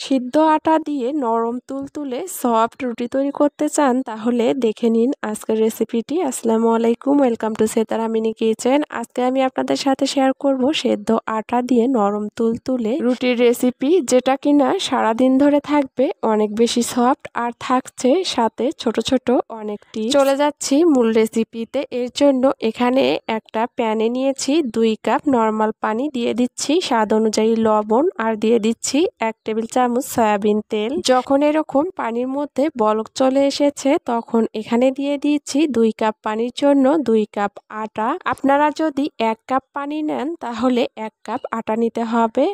সিদ্ধ আটা দিয়ে নরম তুলতুলে সফট রুটি তৈরি করতে চান তাহলে দেখে নিন আজকের রেসিপিটি। আসসালামু আলাইকুম, welcome to Setara mini kitchen. আজকে আমি আপনাদের সাথে শেয়ার করব সেদ্ধ আটা দিয়ে নরম তুলতুলে রুটির রেসিপি, যেটা কিনা সারাদিন ধরে থাকবে অনেক বেশি সফট আর থাকছে সাথে ছোট ছোট অনেকটি। চলে যাচ্ছি মূল রেসিপিতে। এর জন্য এখানে একটা প্যানে নিয়েছি 2 কাপ নর্মাল পানি, দিয়ে দিচ্ছি স্বাদ অনুযায়ী লবণ আর দিয়ে দিচ্ছি 1 টেবিল চামচ সয়াবিন তেল। যখন এরকম পানির মধ্যে বলক চলে এসেছে তখন এখানে দিয়ে দিচ্ছি 2 কাপ পানির জন্য 2 কাপ আটা। আপনারা যদি 1 কাপ পানি নেন তাহলে 1 কাপ আটা নিতে হবে।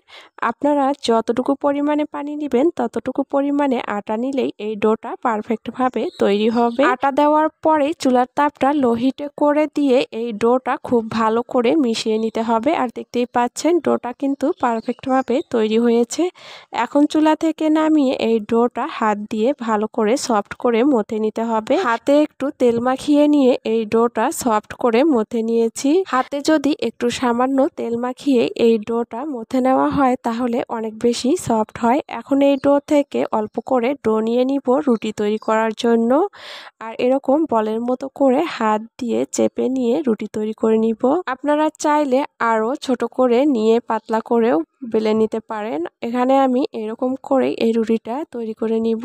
আপনারা যতটুকু পরিমাণে পানি নেবেন ততটুকু পরিমাণে আটা নিলেই এই ডোটা পারফেক্ট ভাবে তৈরি হবে। আটা দেওয়ার পরে চুলার তাপটা লো হিটে করে দিয়ে এই ডোটা খুব ভালো করে মিশিয়ে নিতে হবে। আর দেখতেই পাচ্ছেন ডোটা কিন্তু পারফেক্ট ভাবে তৈরি হয়েছে। এখন চুলা থেকে নামিয়ে এই ডোটা হাত দিয়ে ভালো করে সফট করে মথে নিতে হবে। হাতে একটু তেল মাখিয়ে নিয়ে এই ডোটা সফট করে মথে নিয়েছি। হাতে যদি একটু সামান্য তেল মাখিয়ে এই ডোটা মথে নেওয়া হয় তাহলে অনেক বেশি সফট হয়। এখন এই ডো থেকে অল্প করে ডো নিয়ে নিব রুটি তৈরি করার জন্য। আর এরকম বলের মতো করে হাত দিয়ে চেপে নিয়ে রুটি তৈরি করে নিব। আপনারা চাইলে আরো ছোট করে নিয়ে পাতলা করেও বেলে নিতে পারেন। এখানে আমি এরকম করে এই রুটিটা তৈরি করে নিব।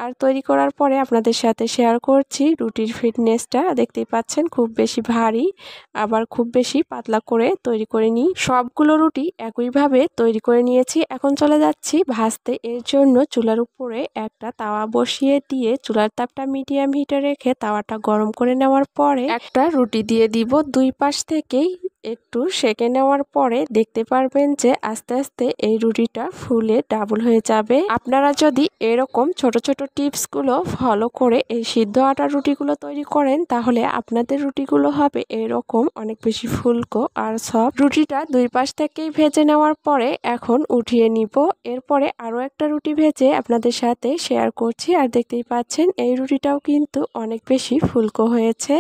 আর তৈরি করার পরে আপনাদের সাথে শেয়ার করছি রুটির ফিটনেসটা। দেখতেই পাচ্ছেন খুব বেশি ভারী আবার খুব বেশি পাতলা করে তৈরি করে নিই। সবগুলো রুটি একইভাবে তৈরি করে নিয়েছি। এখন চলে যাচ্ছি ভাজতে। এর জন্য চুলার উপরে একটা তাওয়া বসিয়ে দিয়ে চুলার তাপটা মিডিয়াম হিটে রেখে তাওয়াটা গরম করে নেওয়ার পরে একটা রুটি দিয়ে দিব। 2 পাশ থেকেই একটু সেঁকে নেওয়ার পরে দেখতে পারবেন যে আস্তে আস্তে এই রুটিটা ফুলে ডাবল হয়ে যাবে। আপনারা যদি এরকম ছোট ছোট টিপসগুলো ফলো করে এই সিদ্ধ আটার রুটিগুলো তৈরি করেন তাহলে আপনাদের রুটিগুলো হবে এরকম অনেক বেশি ফুলকো আর সফট। রুটিটা 2 পাশ থেকেই ভেজে নেওয়ার পরে এখন উঠিয়ে নিব। এরপরে আরো একটা রুটি ভেজে আপনাদের সাথে শেয়ার করছি। আর দেখতেই পাচ্ছেন এই রুটিটাও কিন্তু অনেক বেশি ফুলকো হয়েছে।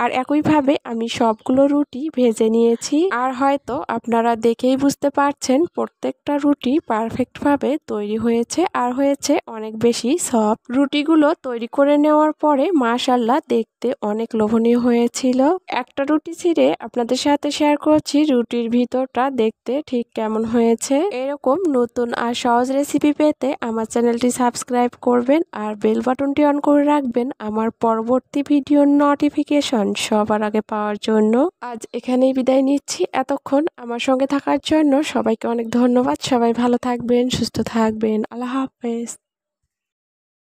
আর একইভাবে আমি সবগুলো রুটি ভেজে নিয়েছি। আর হয়তো আপনারা দেখেই বুঝতে পারছেন প্রত্যেকটা রুটি পারফেক্ট ভাবে তৈরি হয়েছে আর হয়েছে অনেক বেশি সফট। রুটিগুলো তৈরি করে নেওয়ার পরে মাশাআল্লাহ দেখতে অনেক লোভনীয় হয়েছিল। একটা রুটি ছিঁড়ে আপনাদের সাথে শেয়ার করছি রুটির ভিতরটা দেখতে ঠিক কেমন হয়েছে। এরকম নতুন আর সহজ রেসিপি পেতে আমার চ্যানেলটি সাবস্ক্রাইব করবেন আর বেল বাটনটি অন করে রাখবেন আমার পরবর্তী ভিডিওর নোটিফিকেশন সবার আগে পাওয়ার জন্য। আজ এখানেই বিদায় নিচ্ছি। এতক্ষণ আমার সঙ্গে থাকার জন্য সবাইকে অনেক ধন্যবাদ। সবাই ভালো থাকবেন, সুস্থ থাকবেন। আল্লাহ হাফেজ।